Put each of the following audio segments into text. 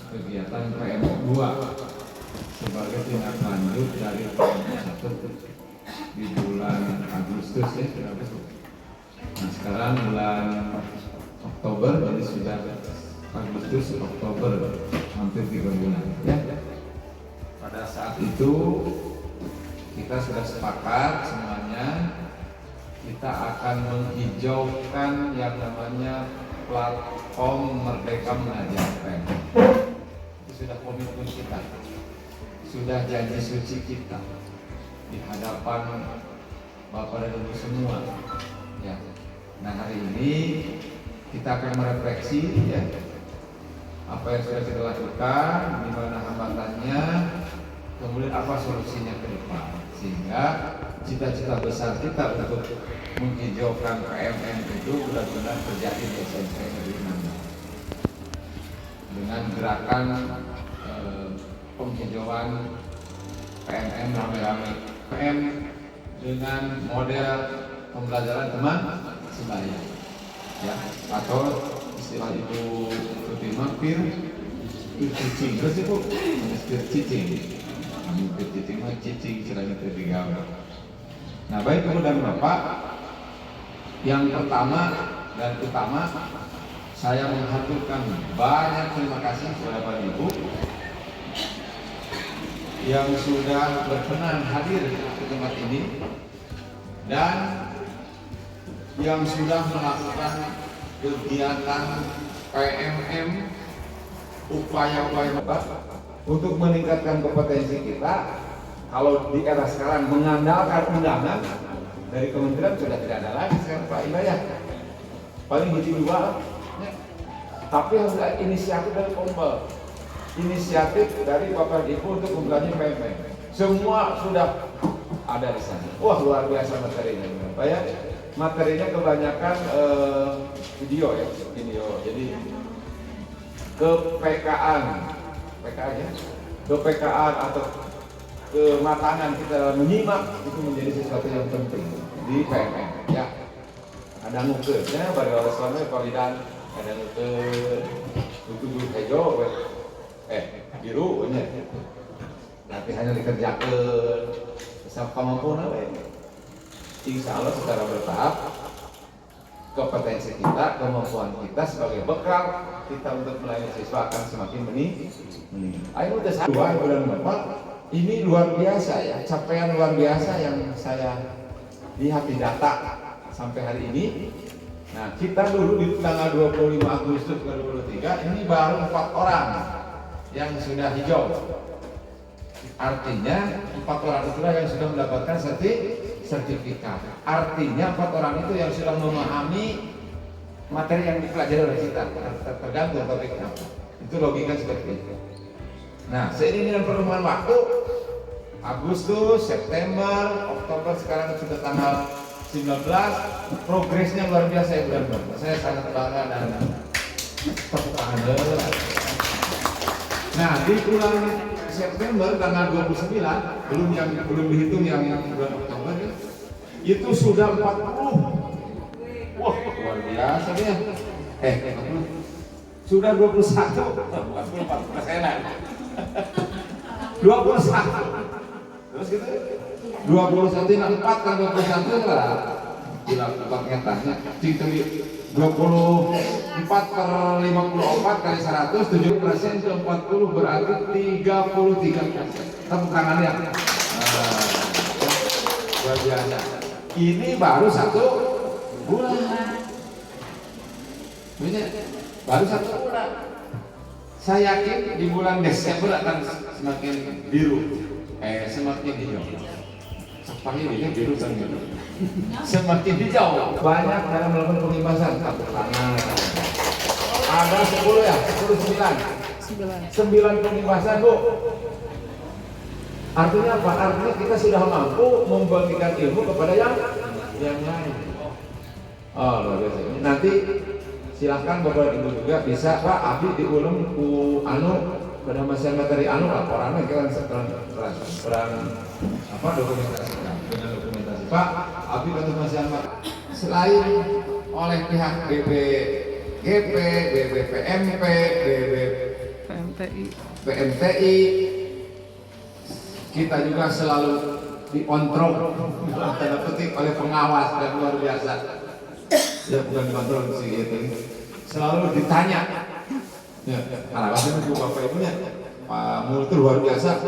kegiatan PMO 2 sebagai tindak lanjut dari PMO 1 di bulan Agustus ya. Nah sekarang bulan Oktober, jadi sudah Agustus, Oktober, hampir 3 bulan ya. Pada saat itu kita sudah sepakat semuanya, kita akan menghijaukan yang namanya platform Merdeka Mengajar PEM. Itu sudah komitmen kita, sudah janji suci kita di hadapan Bapak dan Ibu semua ya. Nah hari ini kita akan merefleksi ya, apa yang sudah kita lakukan, di mana hambatannya, kemudian apa solusinya ke depan, sehingga cita-cita besar kita untuk menghijaukan PMM itu benar-benar terjadi di SMP Negeri 6 dengan gerakan penghijauan PMM rame-rame, PM dengan model pembelajaran teman sebaya ya, atau istilah Ibu Tutima peer cicing, terus itu peer cicing, peer cicing mah cicing istilahnya terdigawe. Nah baik Ibu dan Bapak, yang pertama dan utama saya mengaturkan banyak terima kasih kepada Bapak Ibu yang sudah berkenan hadir ke tempat ini dan yang sudah melakukan kegiatan PMM, upaya-upaya untuk meningkatkan kompetensi kita. Kalau di era sekarang mengandalkan undangan dari kementerian sudah tidak ada lagi sekarang Pak Ibayah, paling hiji dua ya. Tapi harus ada inisiatif dari Kombel, inisiatif dari Bapak Ibu untuk mempelajari PMM. Semua sudah ada di sana. Wah luar biasa materinya Pak ya. Materinya kebanyakan video ya, video. Jadi kepekaan, PKA ya, kepekaan atau kematangan kita dalam menyimak itu menjadi sesuatu yang penting di PMM ya. Ada ngukesnya pada orang selama Kolidan, ada ngukes tujuh hejo, biru nya. Nanti hanya dikerjakan sampai kemampuan apa? Insya Allah secara bertahap kompetensi kita, kemampuan kita sebagai bekal kita untuk melayani siswa akan semakin meningkat. Ayo udah satu bulan Bapak, ini luar biasa ya, capaian luar biasa yang saya lihat di data sampai hari ini. Nah kita dulu di tanggal 25 Agustus 2023 ini baru 4 orang yang sudah hijau. Artinya 4 orang itulah yang sudah mendapatkan sertifikat. Artinya 4 orang itu yang sudah memahami materi yang dipelajari oleh kita, tergantung topiknya. Itu logika seperti itu. Nah, seiring dengan perkembangan waktu, Agustus, September, Oktober, sekarang sudah tanggal 19, progresnya luar biasa ya bulan-bulan. Saya sangat bangga dan tepuk tangan. Nah, di bulan September tanggal 29, belum dihitung yang bulan Oktober ya, itu sudah 40. Wah, luar biasa ya. Sudah 21, 44%. 21. Terus gitu 21 nak 4 kan 21 lah. Gila paketnya. 24 per 54 kali 100, 7% ke 40 berarti 33%. Tepuk tangan ya. Luar biasa. Ini baru 1 bulan. Baru 1 bulan. Saya yakin di bulan Desember akan semakin biru, semakin hijau. Sepanjang ini biru dan biru. Semakin hijau. Banyak dalam melakukan pengibasan. Tepuk tangan. Ada 10 ya, 9 pengibasan Bu. Artinya apa? Artinya kita sudah mampu membagikan ilmu kepada yang lain. Oh luar biasa. Nanti silahkan Bapak Ibu juga bisa Pak Abi diulung ku pada masa materi laporannya kita sedang dokumentasikan dengan dokumentasi Pak Abi pada masa selain oleh pihak BPGP, BPPMP, PMTI kita juga selalu dikontrol dalam tanda petik oleh pengawas dan luar biasa. Ya bukan dikontrol sih itu. Selalu ditanya. Ya, alasannya itu Bapak Ibunya. Pak Mul itu luar biasa.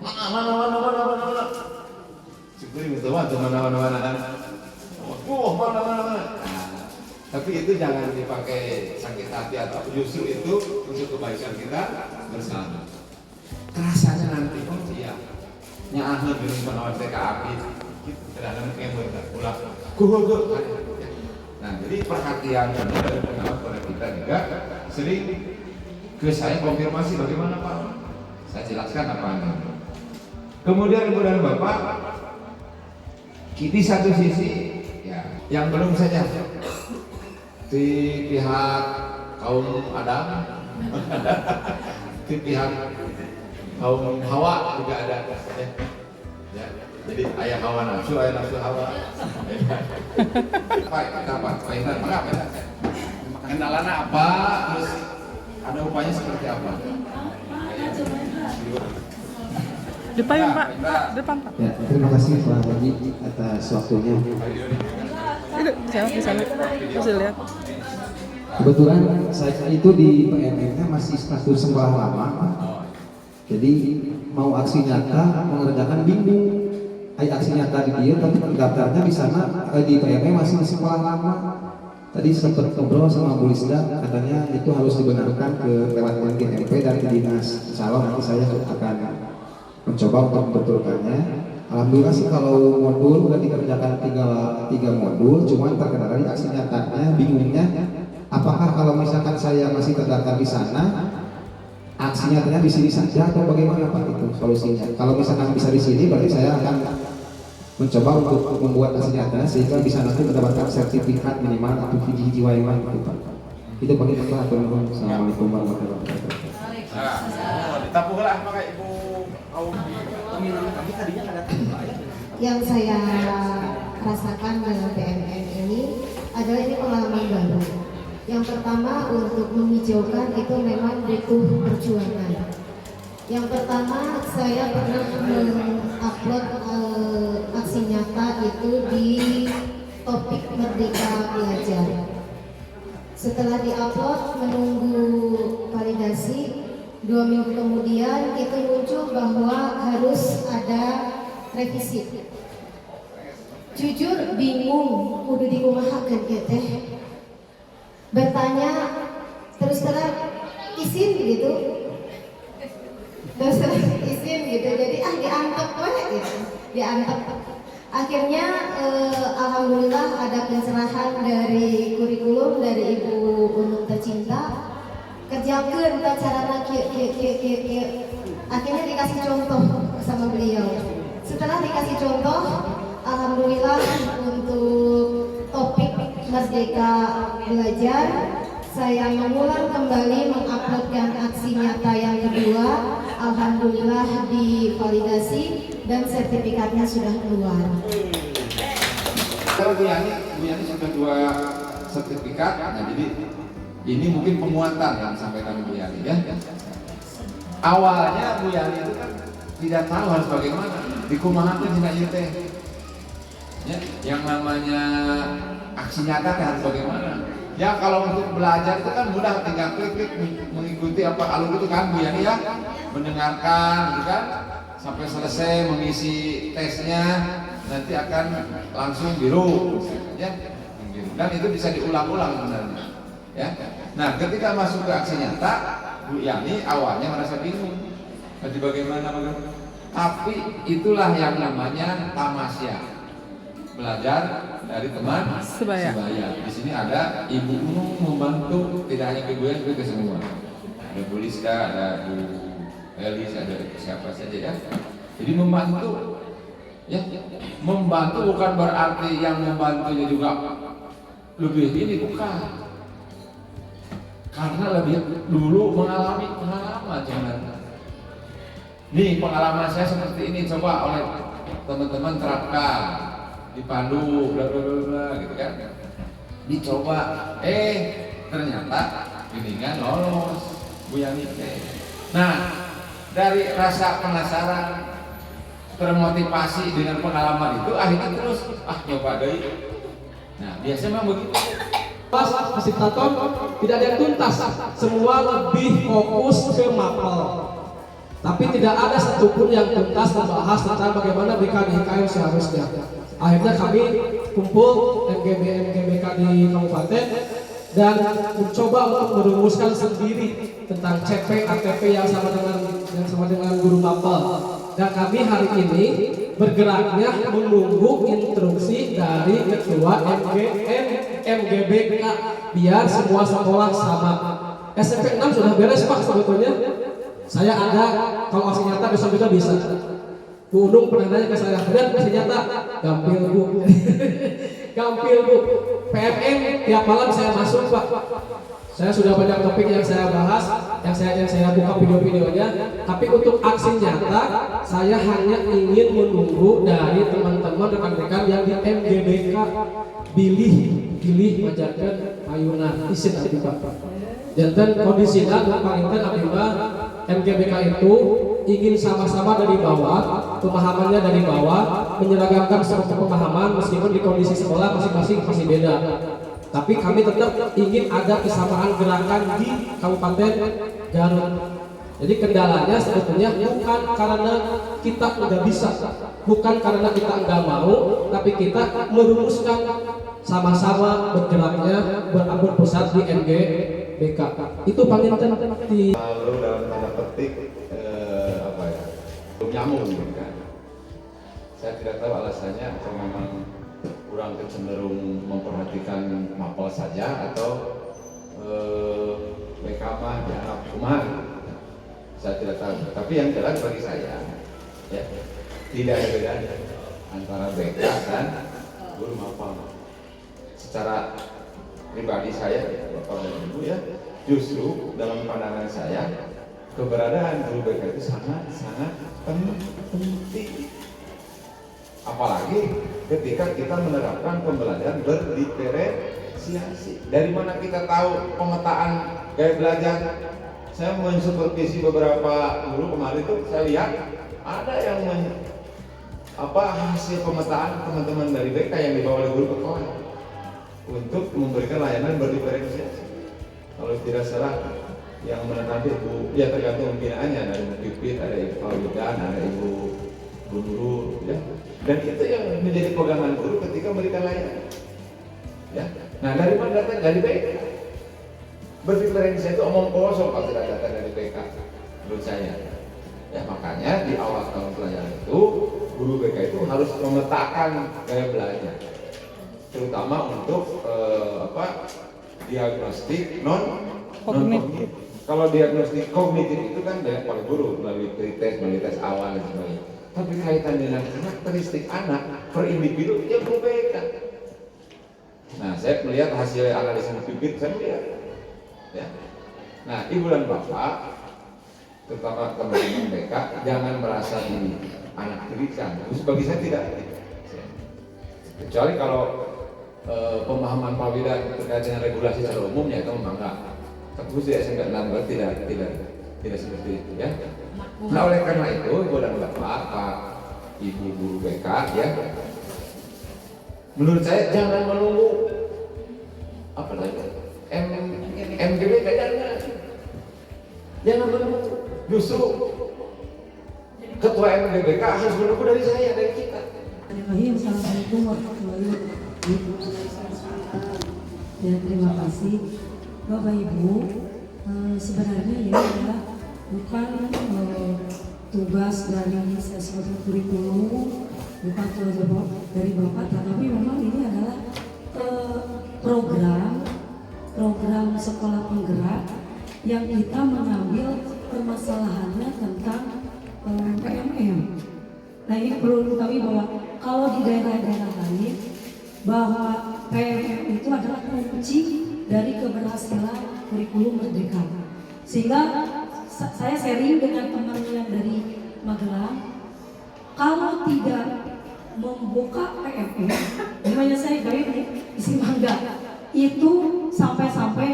Mana. Syukur itu mana. Mana. Tapi itu jangan dipakai sakit hati atau justru itu untuk kebaikan kita bersama. Rasanya nanti iya. Nyaahna dengan penawar TKAP kadang-kadang kayak berulang. Nah, jadi perhatian dari pengawas pada kita juga sering ke saya konfirmasi bagaimana Pak. Saya jelaskan apa ini. Kemudian Bapak, di satu sisi ya, yang belum saja di pihak kaum Adam, di pihak kaum Hawa juga ada. Ya. Jadi ayah Hawa nafsu Hawa. Pak Intan, apa? Kenalannya apa? Terus ada upaya seperti apa? Depan Pak. Ya, terima kasih Pak Haji atas waktunya. Di sana. Bisa lihat. Kebetulan saya itu di PMM-nya masih status sekolah lama, jadi mau aksi nyata mengerjakan bingung. Aksi nyata di dia, tapi terdaftarnya di sana di PMM masih sekolah lama. Tadi sempat ngobrol sama Bu Lisda, katanya itu harus dibenarkan ke lewat mungkin MP dan ke dinas. Insya Allah nanti saya akan mencoba untuk membetulkannya. Alhamdulillah sih kalau modul udah dikerjakan tiga modul, cuman terkendala di aksi nyatanya bingungnya. Apakah kalau misalkan saya masih terdaftar di sana, aksi nyatanya di sini saja atau bagaimana Pak itu solusinya? Kalau misalkan bisa di sini, berarti saya akan mencoba untuk membuat aksi nyatanya sehingga bisa nanti mendapatkan sertifikat minimal atau jiwa yang gitu Pak. Itu bagi Pak. Assalamualaikum warahmatullahi wabarakatuh. Ditapuhlah pakai Ibu Aum. Yang saya rasakan dalam PMN ini adalah ini pengalaman baru. Yang pertama untuk menghijaukan itu memang butuh perjuangan. Yang pertama saya pernah mengupload aksi nyata itu di topik Merdeka Belajar. Setelah diupload menunggu validasi, 2 minggu kemudian itu muncul bahwa harus ada revisi. Jujur bingung kudu dikumahakeun ieu teh. Bertanya terus terang izin gitu. Terus izin gitu. Jadi diantep gitu. Diantep. Akhirnya alhamdulillah ada pencerahan dari kurikulum dari Ibu Unung tercinta. Kerjakeun carana kieu. Akhirnya dikasih contoh sama beliau. Setelah dikasih contoh, alhamdulillah untuk topik Merdeka Belajar, saya mengulang kembali menguploadkan aksi nyata yang kedua. Alhamdulillah divalidasi dan sertifikatnya sudah keluar. Kalau Bu Yani sudah 2 sertifikat, nah jadi ini mungkin penguatan yang disampaikan Bu Yani ya. Awalnya Bu Yani itu kan tidak tahu harus bagaimana, dikumahakeun cenah ieu teh. Ya, yang namanya aksi nyata harus bagaimana? Ya kalau untuk belajar itu kan mudah, tinggal klik mengikuti apa alur itu kan Bu Yani ya, mendengarkan gitu kan sampai selesai mengisi tesnya, nanti akan langsung biru ya. Dan itu bisa diulang-ulang sebenarnya. Ya. Nah, ketika masuk ke aksi nyata, Bu Yani awalnya merasa bingung. Jadi bagaimana? Tapi itulah yang namanya tamasya. Belajar dari teman sebaya. Di sini ada Ibu Unung membantu, tidak hanya ke gue, tapi ke semua. Ada Bu Liska, ada Bu Elis, ada siapa saja ya. Jadi membantu, ya. Membantu bukan berarti yang membantunya juga lebih ini, bukan. Karena lebih dulu mengalami pengalaman jangan. Nih pengalaman saya seperti ini, coba oleh teman-teman terapkan. Dipandu bla bla bla gitu kan, dicoba ternyata bimbingan lolos Bu Yani teh Nah, dari rasa penasaran, termotivasi dengan pengalaman itu, akhirnya terus nyoba deh. Nah, biasanya memang begitu. Pas fasilitator tidak ada yang tuntas, semua lebih fokus ke mapel. Tapi tidak ada satupun yang tuntas membahas tentang bagaimana BKD-IKM seharusnya. Akhirnya kami kumpul MGB-MGBK di kabupaten dan mencoba untuk merumuskan sendiri tentang CP ATP yang sama dengan guru mapel. Dan kami hari ini bergeraknya menunggu instruksi dari ketua MGBK biar semua sekolah sama. SMP 6 sudah beres Pak sebetulnya. Saya ada, kalau aksi nyata besok juga bisa. Bu Unung pernah nanya ke saya, dan aksi nyata gampil Bu. Gampil Bu. PMM tiap malam saya masuk Pak. Saya sudah banyak topik yang saya bahas, yang saya buka video-videonya. Tapi untuk aksi nyata, saya hanya ingin menunggu dari teman-teman rekan-rekan yang di MGBK pilih majakan ayunan isin nanti Pak. Jantan kondisinya panginten abimah MGBK itu ingin sama-sama dari bawah, pemahamannya dari bawah, menyeragamkan semua pemahaman meskipun di kondisi sekolah masing-masing masih beda. Tapi kami tetap ingin ada kesamaan gerakan di Kabupaten Garut. Jadi kendalanya sebetulnya bukan karena kita nggak bisa, bukan karena kita nggak mau, tapi kita merumuskan sama-sama bergeraknya berpusat di MGBK. Itu paling penting. Lalu dalam tanda petik nyamuk gitu kan. Saya tidak tahu alasannya, atau memang kurang cenderung memperhatikan mapel saja, atau BK mah dianggap cuma. Saya tidak tahu. Tapi yang jelas bagi saya, ya, tidak ada bedanya antara BK dan guru mapel. Secara pribadi saya, Bapak dan Ibu ya, justru dalam pandangan saya keberadaan guru BK itu sangat penting. Apalagi ketika kita menerapkan pembelajaran berdiferensiasi. Dari mana kita tahu pemetaan gaya belajar? Saya mensupervisi beberapa guru kemarin itu, saya lihat ada yang hasil pemetaan teman-teman dari BK yang dibawa oleh guru PKON untuk memberikan layanan berdiferensiasi. Kalau tidak salah yang menetapi Bu, ya tergantung pembinaannya, ada Ibu Pipit, ada Ibu Paulidan, ada Ibu Guru, ya. Dan itu yang menjadi pegangan guru ketika memberikan layanan. Ya. Nah, dari mana datang? Dari BK. Berdiferensiasi itu omong kosong kalau tidak datang dari BK, menurut saya. Ya, makanya di awal tahun pelajaran itu guru BK itu harus memetakan gaya belajar, terutama untuk diagnostik non kognitif. Kalau diagnostik kognitif itu kan banyak oleh guru melalui tes awal dan sebagainya. Tapi kaitan dengan karakteristik anak per individu ya guru BK. Nah, saya melihat hasil analisis Pipit, saya melihat. Ya. Nah, Ibu dan Bapak, terutama teman-teman BK, jangan merasa ini anak tirikan. Terus bagi saya tidak. Kecuali kalau pemahaman Pak Wida terkait dengan regulasi secara umumnya itu memang enggak. Tapi khusus SMK 6 tidak seperti itu ya. Nah, oleh karena itu Ibu dan Bapak, Pak Ibu guru BK ya, menurut saya jangan menunggu MGBK, jangan menunggu. Justru ketua MGBK harus menunggu dari saya, dari kita. Assalamualaikum warahmatullahi wabarakatuh. Ya, terima kasih Bapak Ibu. Sebenarnya ini adalah bukan tugas dari sesuatu kurikulum, bukan tugas dari Bapak, tetapi memang ini adalah program sekolah penggerak yang kita mengambil permasalahannya tentang PMM. Nah, ini perlu diketahui bahwa kalau di daerah-daerah lain bahwa PMM itu adalah kunci dari keberhasilan kurikulum Merdeka. Sehingga saya sharing dengan teman yang dari Magelang, kalau tidak membuka PMM, namanya saya isi mangga, itu sampai-sampai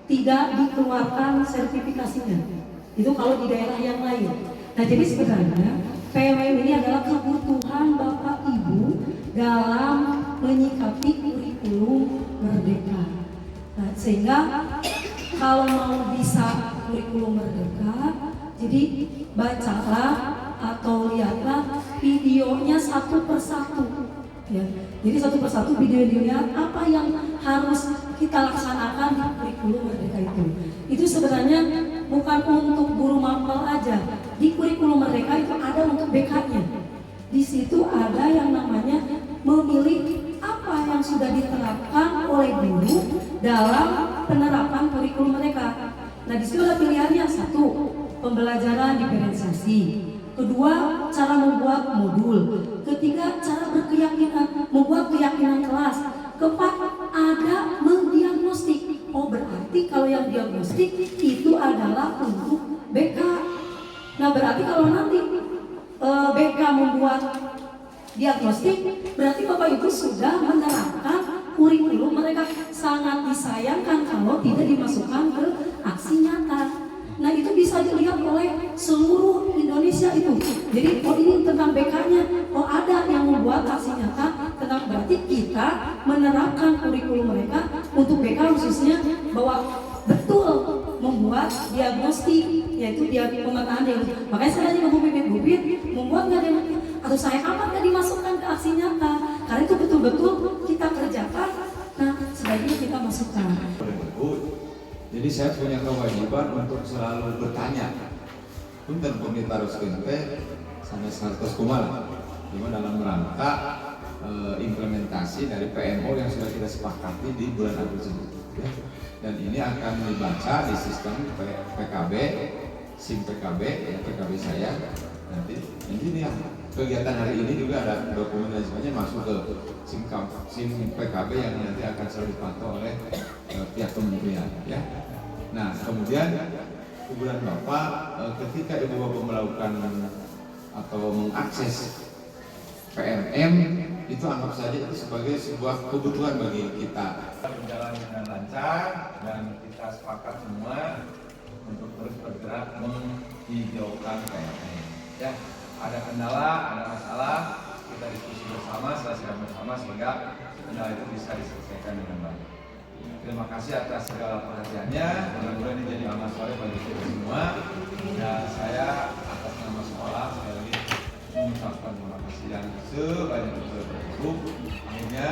tidak dikeluarkan sertifikasinya. Itu kalau di daerah yang lain. Nah, jadi sebenarnya PMM ini adalah kebutuhan Bapak Ibu dalam menyikapi kurikulum merdeka. Nah, sehingga kalau mau bisa kurikulum merdeka, jadi bacalah atau lihatlah videonya satu persatu. Ya, jadi satu persatu video dilihat apa yang harus kita laksanakan di kurikulum merdeka itu. Itu sebenarnya bukan untuk guru mapel aja. Di kurikulum merdeka itu ada untuk BK-nya. Di situ ada yang namanya memilih apa yang sudah diterapkan oleh guru dalam penerapan kurikulum mereka. Nah, di situ ada pilihannya. Satu, pembelajaran diferensiasi. Kedua, cara membuat modul. Ketiga, cara berkeyakinan, membuat keyakinan kelas. Keempat, ada mendiagnostik. Oh, berarti kalau yang diagnostik itu adalah untuk BK. Nah, berarti kalau nanti BK membuat diagnostik, berarti Bapak Ibu sudah menerapkan kurikulum mereka. Sangat disayangkan kalau tidak dimasukkan ke aksi nyata. Nah, itu bisa dilihat oleh seluruh Indonesia itu. Jadi, oh ini tentang BK-nya, oh ada yang membuat aksi nyata tentang, berarti kita menerapkan kurikulum mereka untuk BK khususnya bahwa betul membuat diagnostik, yaitu dia pemetaan diagnostik. Makanya saya tanya ke Bu Bibit, membuat nggak diagnostik atau saya amat nggak dimasukkan ke aksi nyata? Karena itu betul-betul kita kerjakan. Nah, sebaiknya kita masukkan. Jadi saya punya kewajiban untuk selalu bertanya. Punten pun ditaruhkeun teh sanes hartos kumaha. Cuma dalam rangka implementasi dari PMO yang sudah kita sepakati di bulan Agustus. Ya. Dan ini akan dibaca di sistem PKB, SIM PKB, ya, PKB saya. Nanti ini ya, kegiatan hari ini juga ada dokumen dan sebagainya masuk ke SIM PKB yang nanti akan selalu dipantau oleh pihak kementerian. Ya. Nah, kemudian bulan Bapak ketika Ibu Bapak melakukan atau mengakses PMM itu anggap saja itu sebagai sebuah kebutuhan bagi kita. Berjalan dengan lancar dan kita sepakat semua untuk terus bergerak menghijaukan PMM. Ya, ada kendala, ada masalah, kita diskusi bersama, selesaikan bersama sehingga kendala itu bisa diselesaikan dengan baik. Terima kasih atas segala perhatiannya. Mudah-mudahan ini jadi amal soleh bagi kita semua. Dan saya atas nama sekolah sekali lagi mengucapkan terima kasih yang sebanyak-banyaknya. Akhirnya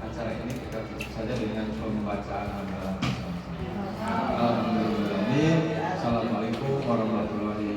acara ini kita tutup saja dengan pembacaan hamdalah. Alhamdulillah. Assalamualaikum warahmatullahi wabarakatuh.